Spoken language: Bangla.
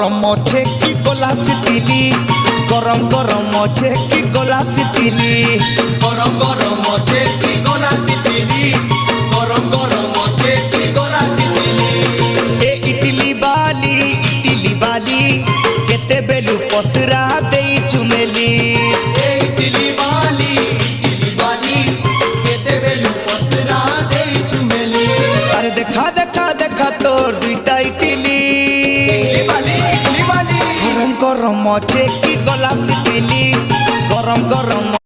গরম আছে কি গলাস দিলি গরম গরম আছে কি গলাস দিলি গরম গরম আছে কি গলাস দিলি গরম গরম আছে কি গলাস দিলি এ ইডলি বালি কেতে বেলু পসরা দেই চুমেলি ইডলি বালি কেতে বেলু পসরা দেই চুমেলি আরে দেখা দেখা দেখা তোর দুইটা ইডলি ইডলি বালি গরম গরম আছে কি গলাস দিলি গরম গরম